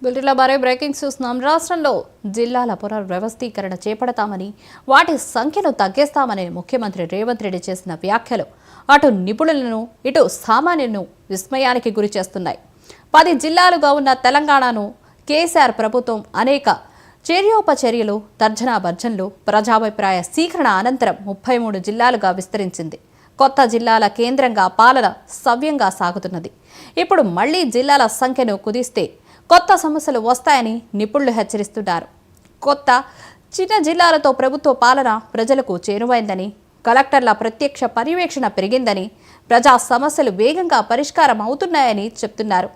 బులెటిన్లో మరో బ్రేకింగ్ చూస్తున్నాం. రాష్ట్రంలో జిల్లాల పునర్వ్యవస్థీకరణ చేపడతామని, వాటి సంఖ్యను తగ్గిస్తామని ముఖ్యమంత్రి రేవంత్ రెడ్డి చేసిన వ్యాఖ్యలు అటు నిపుణులను ఇటు సామాన్యులను విస్మయానికి గురి చేస్తున్నాయి. 10 జిల్లాలుగా ఉన్న తెలంగాణను కేసీఆర్ ప్రభుత్వం అనేక చర్యోపచర్యలు, తర్జనాభర్జనలు, ప్రజాభిప్రాయ స్వీకరణ అనంతరం 33 జిల్లాలుగా విస్తరించింది. కొత్త జిల్లాల కేంద్రంగా పాలన సవ్యంగా సాగుతున్నది. ఇప్పుడు మళ్లీ జిల్లాల సంఖ్యను కుదిస్తే కొత్త సమస్యలు వస్తాయని నిపుణులు హెచ్చరిస్తున్నారు. కొత్త చిన్న జిల్లాలతో ప్రభుత్వ పాలన ప్రజలకు చేరువైందని, కలెక్టర్ల ప్రత్యక్ష పర్యవేక్షణ పెరిగిందని, ప్రజా సమస్యలు వేగంగా పరిష్కారం అవుతున్నాయని చెప్తున్నారు.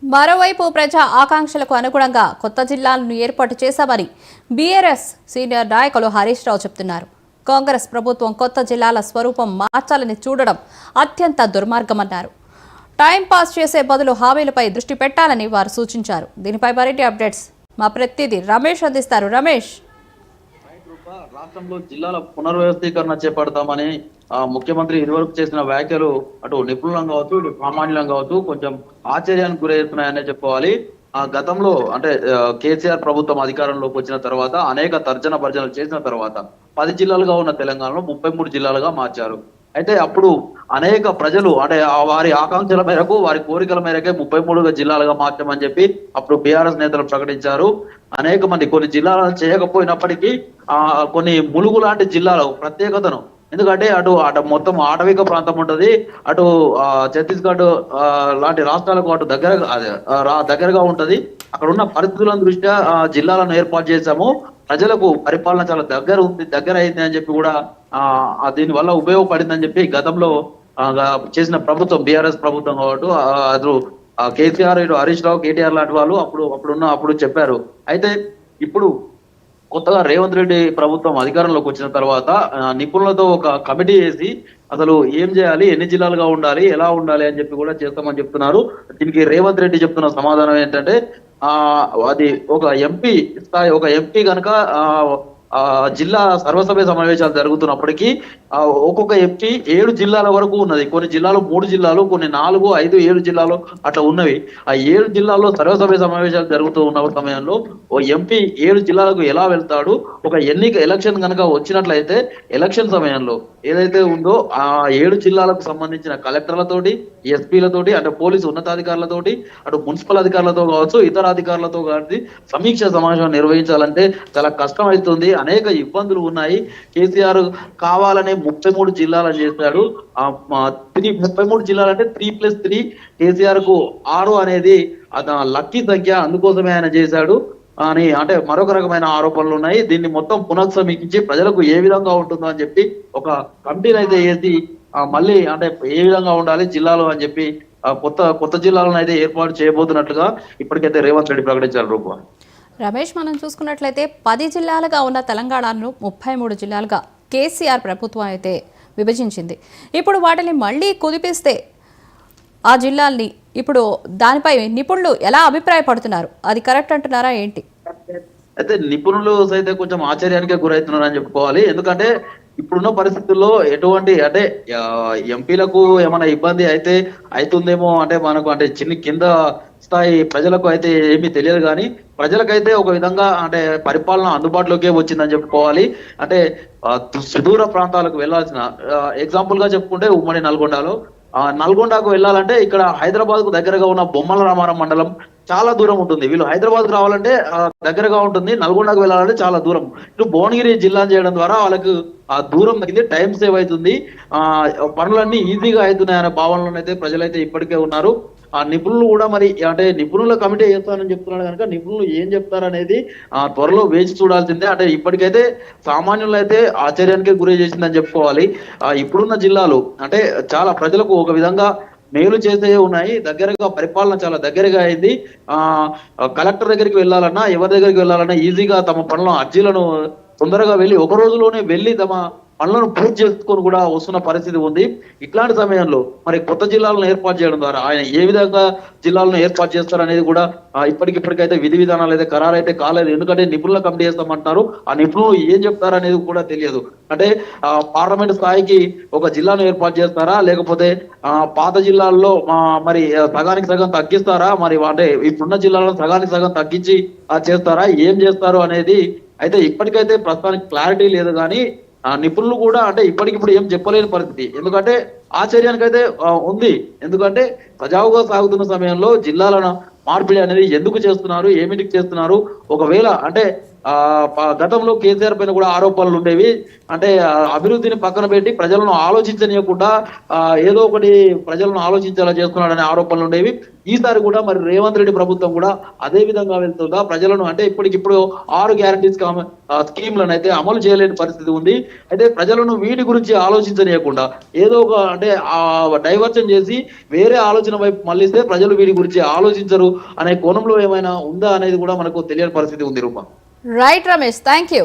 మరోవైపు ప్రజా ఆకాంక్షలకు అనుగుణంగా కొత్త జిల్లాలను ఏర్పాటు చేశామని బీఆర్ఎస్ సీనియర్ నాయకులు హరీష్ రావు చెప్తున్నారు. కాంగ్రెస్ ప్రభుత్వం కొత్త జిల్లాల స్వరూపం మార్చాలని చూడడం అత్యంత దుర్మార్గమన్నారు. టైం పాస్ చేసే బదులు హామీలపై దృష్టి పెట్టాలని వారు సూచించారు. దీనిపై మరిన్ని అప్డేట్స్ మా ప్రతినిధి రమేష్ అందిస్తారు. రమేష్, రాష్ట్రంలో జిల్లాల పునర్వ్యవస్థీకరణ చేపడతామని ముఖ్యమంత్రి ఇదివరకు చేసిన వ్యాఖ్యలు అటు నిపుణులం కావచ్చు, ఇటు సామాన్యులం కావచ్చు కొంచెం ఆశ్చర్యానికి గురవుతున్నాయనే చెప్పుకోవాలి. గతంలో అంటే కేసీఆర్ ప్రభుత్వం అధికారంలోకి వచ్చిన తర్వాత అనేక తర్జన భర్జనలు చేసిన తర్వాత 10 జిల్లాలుగా ఉన్న తెలంగాణలో 33 జిల్లాలుగా మార్చారు. అయితే అప్పుడు అనేక ప్రజలు అంటే వారి ఆకాంక్షల మేరకు, వారి కోరికల మేరకే 33 జిల్లాలుగా మార్చామని చెప్పి అప్పుడు బీఆర్ఎస్ నేతలు ప్రకటించారు. అనేక మంది కొన్ని జిల్లాలను చేయకపోయినప్పటికీ కొన్ని ములుగు లాంటి జిల్లాల ప్రత్యేకతను, ఎందుకంటే అటు మొత్తం ఆటవిక ప్రాంతం ఉంటది, అటు ఛత్తీస్గఢ్ లాంటి రాష్ట్రాలకు అటు దగ్గరగా ఉంటది. అక్కడ ఉన్న పరిస్థితుల దృష్ట్యా జిల్లాలను ఏర్పాటు చేశాము. ప్రజలకు పరిపాలన చాలా దగ్గర అయింది అని చెప్పి కూడా దీని వల్ల ఉపయోగపడిందని చెప్పి గతంలో చేసిన ప్రభుత్వం బీఆర్ఎస్ ప్రభుత్వం కాబట్టి అటు కేసీఆర్, ఇటు హరీష్ రావు, కేటీఆర్ లాంటి వాళ్ళు అప్పుడు చెప్పారు. అయితే ఇప్పుడు కొత్తగా రేవంత్ రెడ్డి ప్రభుత్వం అధికారంలోకి వచ్చిన తర్వాత నిపుణులతో ఒక కమిటీ వేసి అసలు ఏం చేయాలి, ఎన్ని జిల్లాలుగా ఉండాలి, ఎలా ఉండాలి అని చెప్పి కూడా చేస్తామని చెప్తున్నారు. దీనికి రేవంత్ రెడ్డి చెప్తున్న సమాధానం ఏంటంటే అది ఒక ఎంపీ కనుక జిల్లా సర్వసభ్య సమావేశాలు జరుగుతున్నప్పటికీ ఒక్కొక్క ఎంపీ 7 జిల్లాల వరకు ఉన్నది. కొన్ని జిల్లాలు 3 జిల్లాలు, కొన్ని 4, 5, 7 జిల్లాలు అట్లా ఉన్నవి. ఆ 7 జిల్లాల్లో సర్వసభ్య సమావేశాలు జరుగుతూ ఉన్న సమయంలో ఓ ఎంపీ 7 జిల్లాలకు ఎలా వెళ్తాడు? ఒక ఎలక్షన్ కనుక వచ్చినట్లయితే ఎలక్షన్ సమయంలో ఏదైతే ఉందో ఆ 7 జిల్లాలకు సంబంధించిన కలెక్టర్లతోటి, ఎస్పీలతోటి, అంటే పోలీసు ఉన్నతాధికారులతోటి, అటు మున్సిపల్ అధికారులతో కావచ్చు, ఇతర అధికారులతో కానీ సమీక్ష సమావేశం నిర్వహించాలంటే చాలా కష్టం అవుతుంది. అనేక ఇబ్బందులు ఉన్నాయి. కేసీఆర్ కావాలనే 33 జిల్లాలను చేశాడు. 33 జిల్లాలంటే 3+3 కేసీఆర్ కు 6 అనేది లక్కీ సంఖ్య, అందుకోసమే ఆయన చేశాడు అని అంటే మరొక రకమైన ఆరోపణలు ఉన్నాయి. దీన్ని మొత్తం పునఃసమీక్షించి ప్రజలకు ఏ విధంగా ఉంటుందో అని చెప్పి ఒక కమిటీని అయితే వేసి మళ్ళీ అంటే ఏ విధంగా ఉండాలి జిల్లాలో అని చెప్పి కొత్త జిల్లాలను అయితే ఏర్పాటు చేయబోతున్నట్లుగా ఇప్పటికైతే రేవంత్ రెడ్డి ప్రకటించారు. రూప రమేష్, మనం చూసుకున్నట్లయితే 10 జిల్లాలుగా ఉన్న తెలంగాణను 33 జిల్లాలుగా కేసీఆర్ ప్రభుత్వం అయితే విభజించింది. ఇప్పుడు వాటిని మళ్ళీ కుదిపిస్తే ఆ జిల్లాల్ని ఇప్పుడు దానిపై నిపుణులు ఎలా అభిప్రాయపడుతున్నారు? అది కరెక్ట్ అంటున్నారా ఏంటి? అయితే నిపుణులు అయితే కొంచెం ఆశ్చర్యానికే గురవుతున్నారు అని చెప్పుకోవాలి. ఎందుకంటే ఇప్పుడున్న పరిస్థితుల్లో ఎటువంటి అంటే ఎంపీలకు ఏమైనా ఇబ్బంది అవుతుందేమో అంటే మనకు అంటే కింద స్థాయి ప్రజలకు అయితే ఏమీ తెలియదు, కానీ ప్రజలకైతే ఒక విధంగా అంటే పరిపాలన అందుబాటులోకే వచ్చిందని చెప్పుకోవాలి. అంటే సుదూర ప్రాంతాలకు వెళ్లాల్సిన ఎగ్జాంపుల్ గా చెప్పుకుంటే ఉమ్మడి నల్గొండకు వెళ్ళాలంటే ఇక్కడ హైదరాబాద్ కు దగ్గరగా ఉన్న బొమ్మల రామారం మండలం చాలా దూరం ఉంటుంది. వీళ్ళు హైదరాబాద్ రావాలంటే దగ్గరగా ఉంటుంది, నల్గొండకు వెళ్ళాలంటే చాలా దూరం. ఇటు భువనగిరి జిల్లాను చేయడం ద్వారా వాళ్ళకు ఆ దూరం తగ్గింది, టైం సేవ్ అవుతుంది, పనులన్నీ ఈజీగా అవుతున్నాయనే భావనలో అయితే ప్రజలైతే ఇప్పటికే ఉన్నారు. ఆ నిపుణులు కూడా మరి అంటే నిపుణుల కమిటీ చేస్తానని చెప్తున్నాడు కనుక నిపుణులు ఏం చెప్తారనేది త్వరలో వేచి చూడాల్సిందే. అంటే ఇప్పటికైతే సామాన్యులు అయితే ఆశ్చర్యానికి గురి చేసిందని చెప్పుకోవాలి. ఇప్పుడున్న జిల్లాలు అంటే చాలా ప్రజలకు ఒక విధంగా మేలు చేసే ఉన్నాయి. దగ్గరగా పరిపాలన చాలా దగ్గరగా అయింది. కలెక్టర్ దగ్గరికి వెళ్ళాలన్నా ఎవరి దగ్గరికి వెళ్ళాలన్నా ఈజీగా తమ పనుల అర్జీలను తొందరగా వెళ్ళి ఒక రోజులోనే వెళ్ళి తమ పనులను పూర్తి చేసుకొని కూడా వస్తున్న పరిస్థితి ఉంది. ఇట్లాంటి సమయంలో మరి కొత్త జిల్లాలను ఏర్పాటు చేయడం ద్వారా ఆయన ఏ విధంగా జిల్లాలను ఏర్పాటు చేస్తారనేది కూడా ఇప్పటికైతే విధి విధానాలు అయితే ఖరారు అయితే కాలేదు. ఎందుకంటే నిపుణుల కమిటీ చేస్తామంటున్నారు. ఆ నిపుణులు ఏం చెప్తారనేది కూడా తెలియదు. అంటే పార్లమెంట్ స్థాయికి ఒక జిల్లాను ఏర్పాటు చేస్తారా, లేకపోతే పాత జిల్లాల్లో మరి సగానికి సగం తగ్గిస్తారా, మరి అంటే ఇప్పుడున్న జిల్లాలో సగానికి సగం తగ్గించి చేస్తారా, ఏం చేస్తారు అనేది అయితే ఇప్పటికైతే ప్రస్తుతానికి క్లారిటీ లేదు. కానీ నిపుణులు కూడా అంటే ఇప్పటికిప్పుడు ఏం చెప్పలేని పరిస్థితి. ఎందుకంటే ఆశ్చర్యానికైతే ఉంది. ఎందుకంటే సజావుగా సాగుతున్న సమయంలో జిల్లాల మార్పిడి అనేది ఎందుకు చేస్తున్నారు, ఏమిటికి చేస్తున్నారు? ఒకవేళ అంటే గతంలో కేసీఆర్ పైన కూడా ఆరోపణలు ఉండేవి. అంటే అభివృద్ధిని పక్కన పెట్టి ప్రజలను ఆలోచించనీయకుండా ఏదో ఒకటి ప్రజలను ఆలోచించేలా చేస్తున్నాడనే ఆరోపణలు ఉండేవి. ఈసారి కూడా మరి రేవంత్ రెడ్డి ప్రభుత్వం కూడా అదే విధంగా వెళ్తుందా? ప్రజలను అంటే ఇప్పటికిప్పుడు 6 గ్యారంటీస్ స్కీమ్లను అయితే అమలు చేయలేని పరిస్థితి ఉంది. అయితే ప్రజలను వీటి గురించి ఆలోచించనీయకుండా ఏదో ఒక అంటే డైవర్షన్ చేసి వేరే ఆలోచన వైపు మళ్ళిస్తే ప్రజలు వీటి గురించి ఆలోచించరు అనే కోణంలో ఏమైనా ఉందా అనేది కూడా మనకు తెలియని పరిస్థితి ఉంది. రూపా రైట్ రమేష్, థ్యాంక్ యూ.